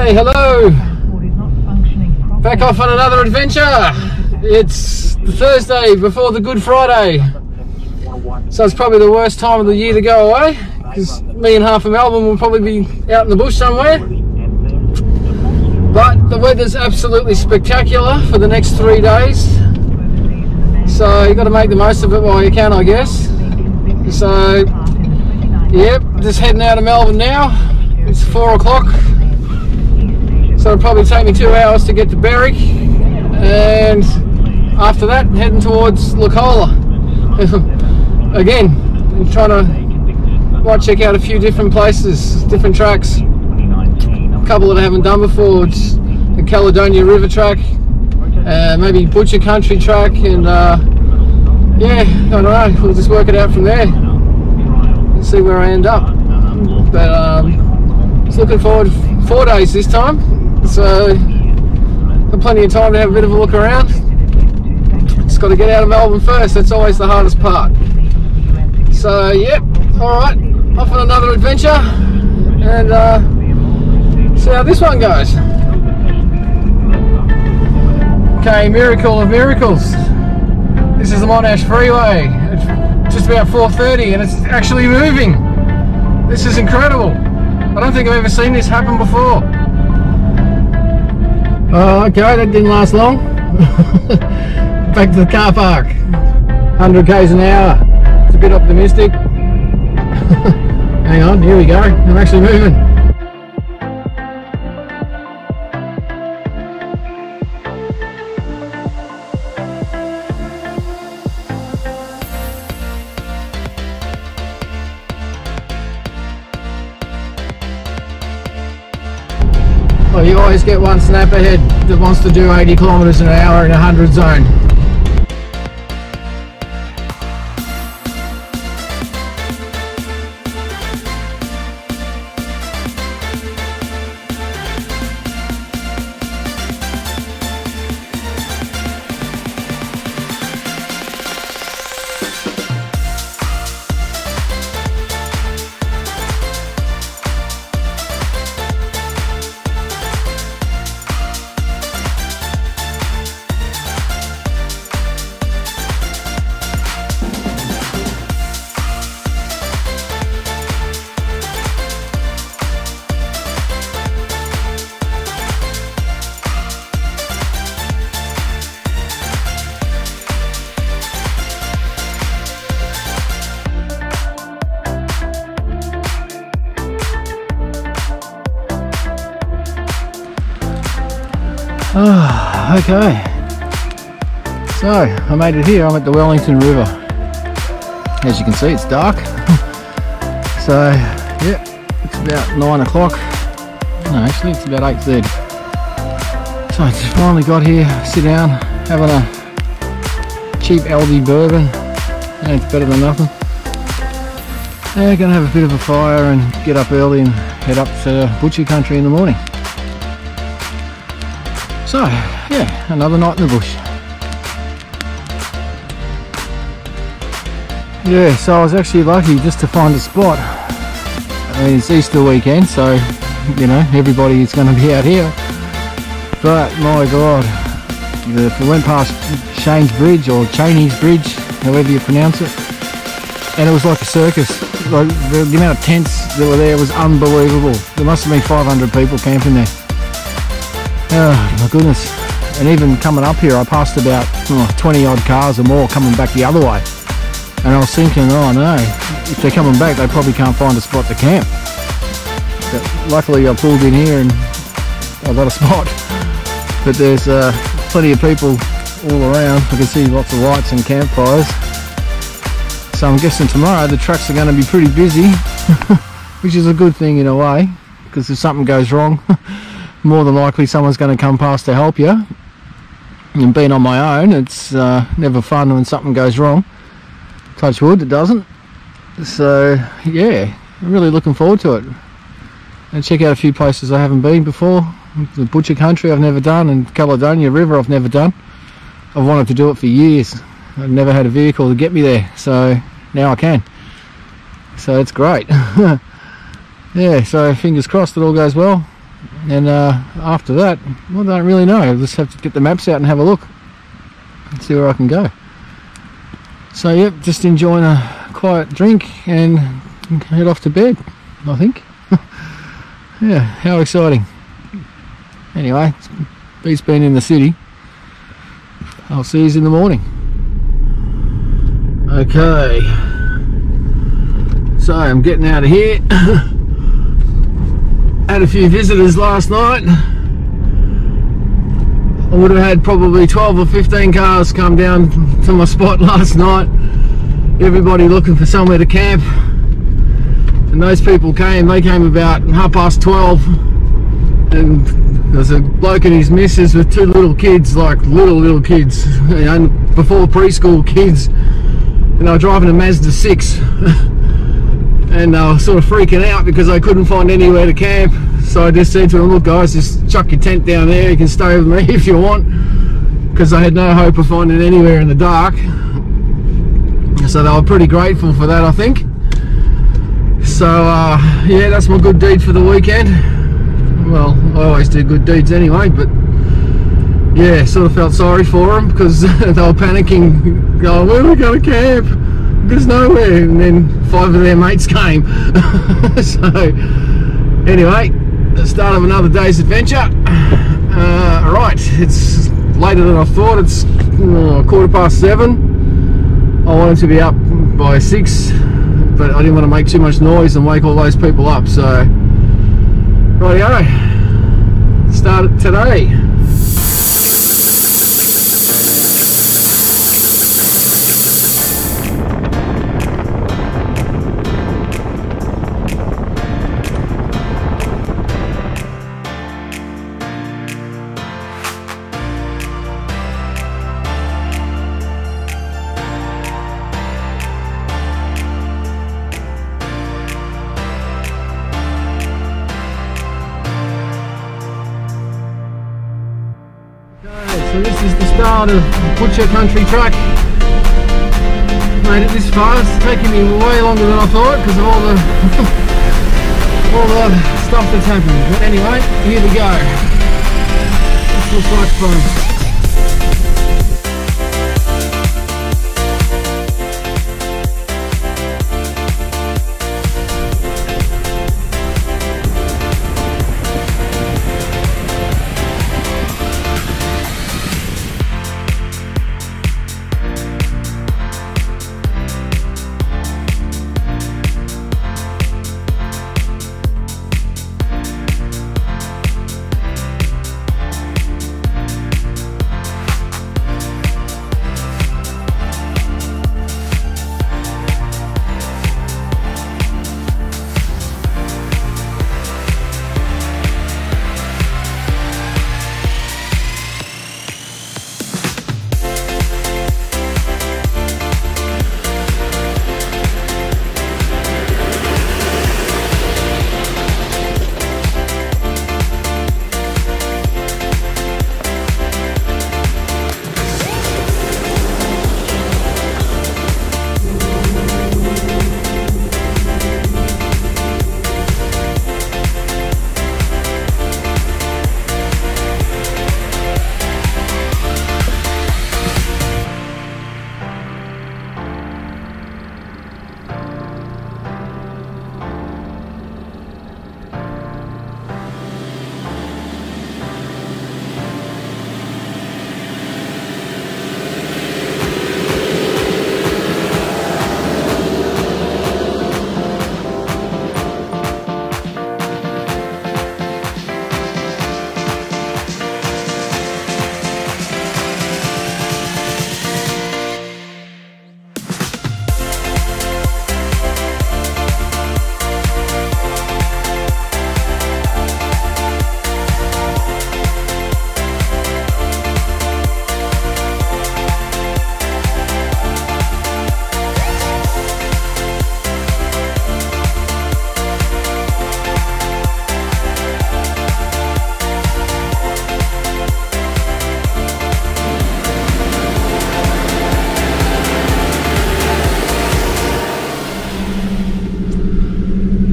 Hey, hello! Back off on another adventure! It's the Thursday before the Good Friday, so it's probably the worst time of the year to go away, because me and half of Melbourne will probably be out in the bush somewhere. But the weather's absolutely spectacular for the next 3 days, so you've got to make the most of it while you can, I guess. So, yep, just heading out of Melbourne now. It's 4 o'clock. So it'll probably take me 2 hours to get to Berwick, and after that heading towards Licola. Again, I'm trying to check out a few different places, different tracks. A couple that I haven't done before. It's the Caledonia river track, maybe Butcher country track, and yeah, I don't know, we'll just work it out from there and see where I end up. But just looking forward. 4 days this time, so got plenty of time to have a bit of a look around. Just got to get out of Melbourne first. That's always the hardest part. So yep, alright, off on another adventure, and see how this one goes. Okay, miracle of miracles, this is the Monash Freeway. It's just about 4:30 and it's actually moving. This is incredible. I don't think I've ever seen this happen before. Oh, okay, that didn't last long. Back to the car park. 100 k's an hour. It's a bit optimistic. Hang on, here we go. I'm actually moving. Well, you always get one snap ahead that wants to do 80 kilometers an hour in a 100 zone. Okay, so I made it here. I'm at the Wellington River. As you can see, it's dark. So yeah, it's about 9 o'clock. No, actually it's about 8:30. So I just finally got here, sit down, having a cheap Aldi bourbon. Yeah, it's better than nothing. Yeah, gonna have a bit of a fire and get up early and head up to Butcher country in the morning. So yeah, another night in the bush. Yeah, so I was actually lucky just to find a spot. I mean, it's Easter weekend, so you know everybody is going to be out here. But my God, if we went past Shane's Bridge or Cheney's Bridge, however you pronounce it, and it was like a circus. Like the amount of tents that were there was unbelievable. There must have been 500 people camping there. Oh my goodness. And even coming up here I passed about 20 odd cars or more coming back the other way, and I was thinking, oh no, if they're coming back they probably can't find a spot to camp. But luckily I pulled in here and I got a spot. But there's plenty of people all around. I can see lots of lights and campfires, so I'm guessing tomorrow the trucks are going to be pretty busy. Which is a good thing in a way, because if something goes wrong more than likely someone's going to come past to help you. And being on my own, it's never fun when something goes wrong. Touch wood, it doesn't. So yeah, I'm really looking forward to it. And check out a few places I haven't been before. The Butcher country I've never done, and Caledonia river I've never done. I've wanted to do it for years. I've never had a vehicle to get me there, so now I can. So it's great. Yeah, so fingers crossed it all goes well. and after that, well, I don't really know. I'll just have to get the maps out and have a look and see where I can go. So yep, just enjoying a quiet drink and head off to bed, I think. Yeah, how exciting. Anyway, beats being in the city. I'll see you in the morning. Okay, so I'm getting out of here. Had a few visitors last night. I would have had probably 12 or 15 cars come down to my spot last night. Everybody looking for somewhere to camp. And those people came, they came about 12:30. And there's a bloke and his missus with two little kids, like little kids, you know, before preschool kids. And they were driving a Mazda 6. And they were sort of freaking out because they couldn't find anywhere to camp. So I just said to them, look guys, just chuck your tent down there, you can stay with me if you want. Because I had no hope of finding anywhere in the dark. So they were pretty grateful for that, I think. So yeah, that's my good deed for the weekend. Well, I always do good deeds anyway, but yeah, sort of felt sorry for them because they were panicking, going, where are we going to camp? There's nowhere. And then 5 of their mates came. So anyway, the start of another day's adventure. Right, it's later than I thought. It's 7:15. I wanted to be up by 6, but I didn't want to make too much noise and wake all those people up. So rightio, start it today. So this is the start of Butcher Country Track. Made it this far. It's taking me way longer than I thought because of all the stuff that's happened. But anyway, here we go. This looks like fun.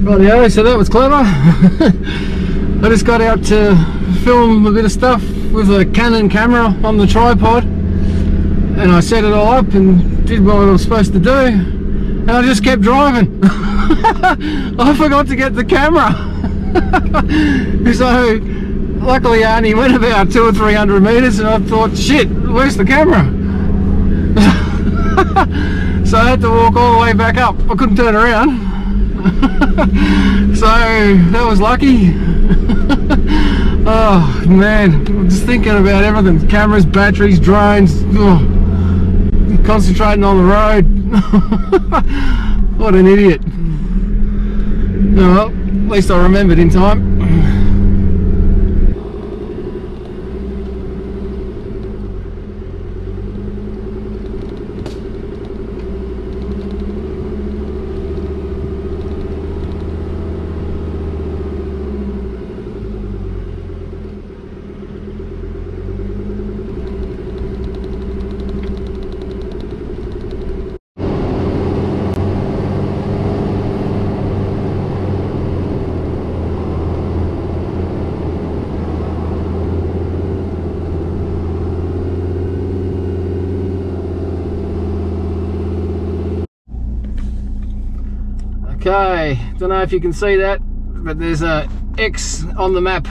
Rightio, so that was clever. I just got out to film a bit of stuff with a Canon camera on the tripod, and I set it all up and did what I was supposed to do, and I just kept driving. I forgot to get the camera. So luckily I only went about 200 or 300 meters, and I thought, shit, where's the camera? So I had to walk all the way back up. I couldn't turn around. So that was lucky. Oh man, I'm just thinking about everything. Cameras, batteries, drones, concentrating on the road. What an idiot. Oh, well, at least I remembered in time. Okay, don't know if you can see that, but there's a X on the map.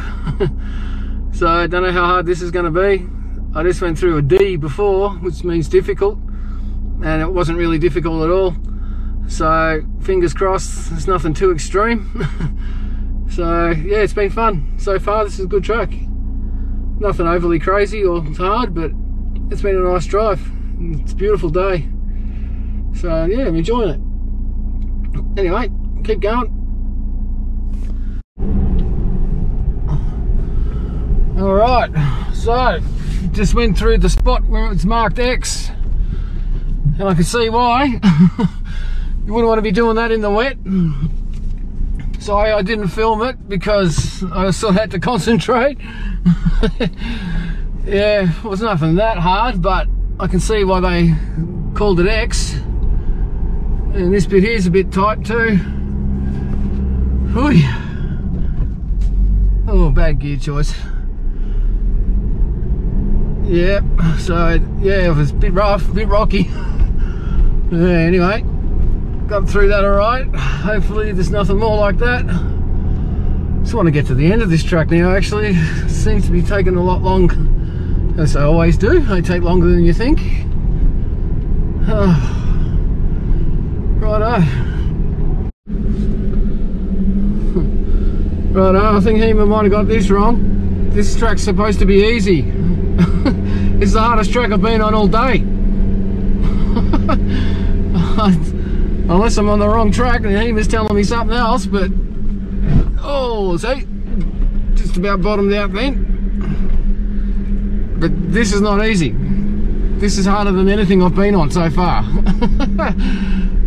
So I don't know how hard this is going to be. I just went through a D before, which means difficult, and it wasn't really difficult at all. So fingers crossed, there's nothing too extreme. So yeah, it's been fun so far. This is a good track. Nothing overly crazy or hard, but it's been a nice drive. It's a beautiful day. So yeah, I'm enjoying it. Anyway, keep going. Alright, so just went through the spot where it's marked X, and I can see why. You wouldn't want to be doing that in the wet. So I didn't film it because I sort of had to concentrate. Yeah, it was nothing that hard, but I can see why they called it X. And this bit here is a bit tight too. Oy. Oh, bad gear choice. Yep, so yeah, it was a bit rough, a bit rocky. Yeah, anyway, got through that alright. Hopefully there's nothing more like that. Just want to get to the end of this track now actually. It seems to be taking a lot longer, as I always do. They take longer than you think. Oh. Righto. Righto, I think Hema might have got this wrong. This track's supposed to be easy. It's the hardest track I've been on all day. Unless I'm on the wrong track and Hema's telling me something else, but oh, see? Just about bottomed out then. But this is not easy. This is harder than anything I've been on so far.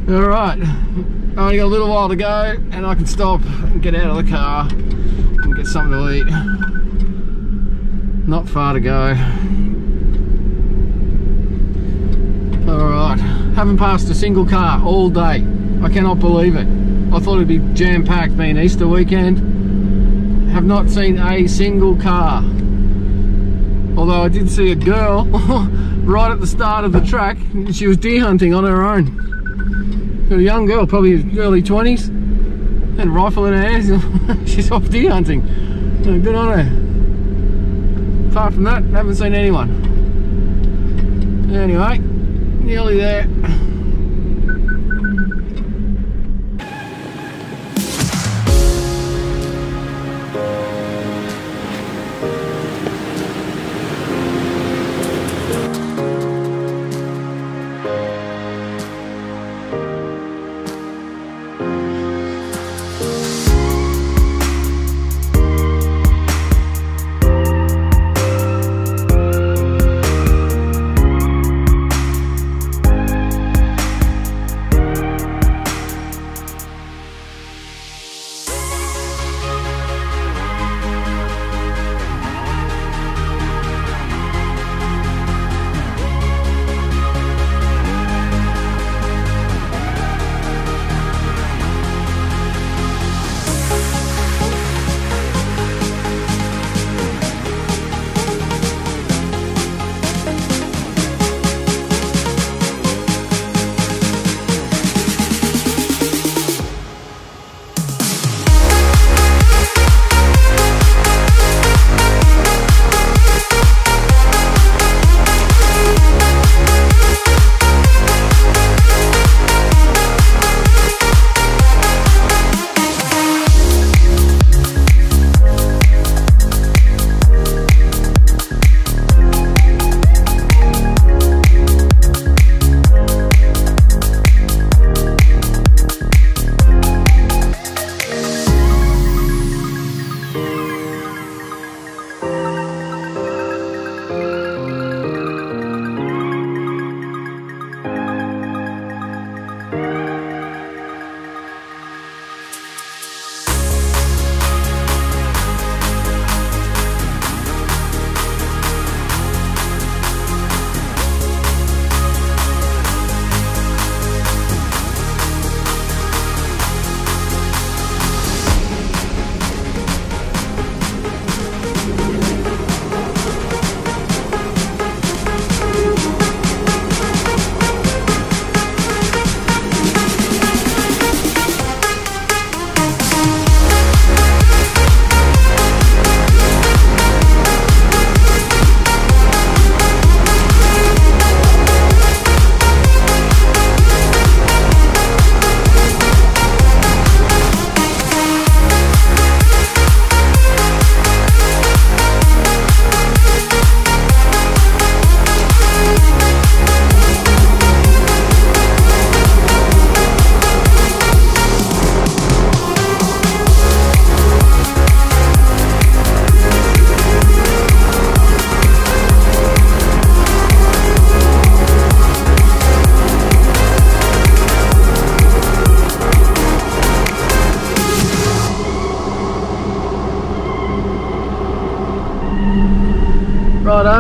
Alright, I only got a little while to go and I can stop and get out of the car and get something to eat. Not far to go. Alright, haven't passed a single car all day. I cannot believe it. I thought it'd be jam-packed being Easter weekend. Have not seen a single car. Although I did see a girl right at the start of the track. She was deer hunting on her own. A young girl, probably early 20s, and a rifle in her hands. She's off deer hunting. Good on her. Apart from that, haven't seen anyone. Anyway, nearly there.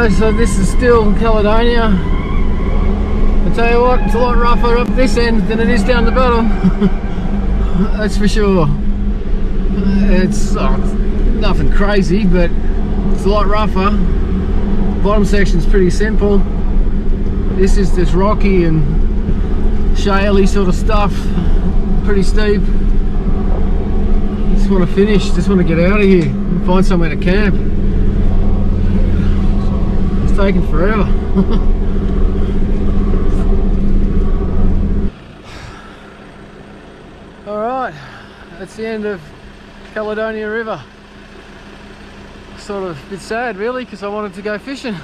guys, so this is still Caledonia. I tell you what, it's a lot rougher up this end than it is down the bottom. That's for sure. It's nothing crazy, but it's a lot rougher. Bottom section's pretty simple. This is just rocky and shaly sort of stuff. Pretty steep. Just want to finish, just want to get out of here and find somewhere to camp. It's taking forever. Alright, that's the end of Caledonia River. Sort of a bit sad really, because I wanted to go fishing.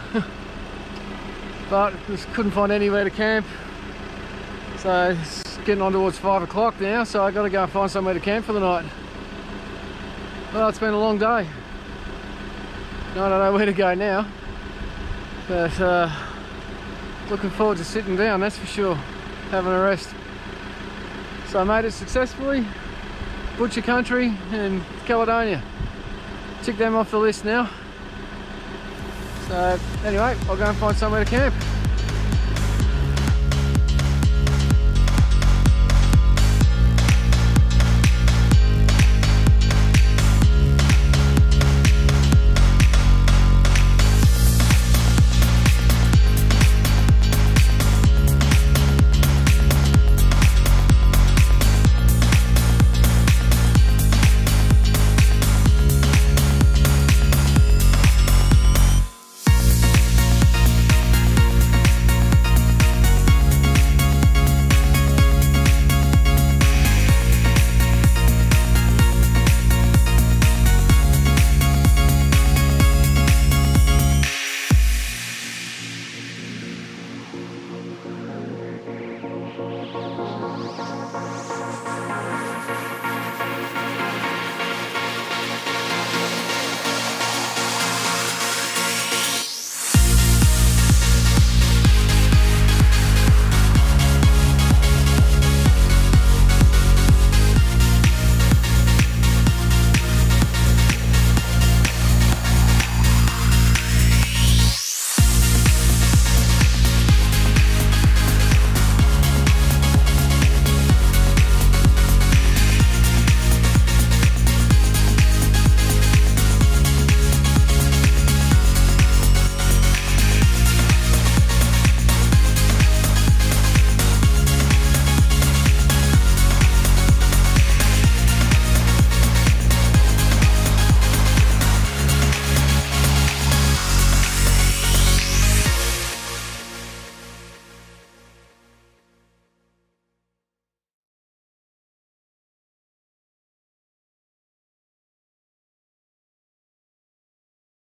But just couldn't find anywhere to camp. So it's getting on towards 5 o'clock now, so I got to go and find somewhere to camp for the night. Well, it's been a long day. I don't know where to go now, but looking forward to sitting down, that's for sure, having a rest. So I made it successfully. Butcher Country and Caledonia. Tick them off the list now. So anyway, I'll go and find somewhere to camp.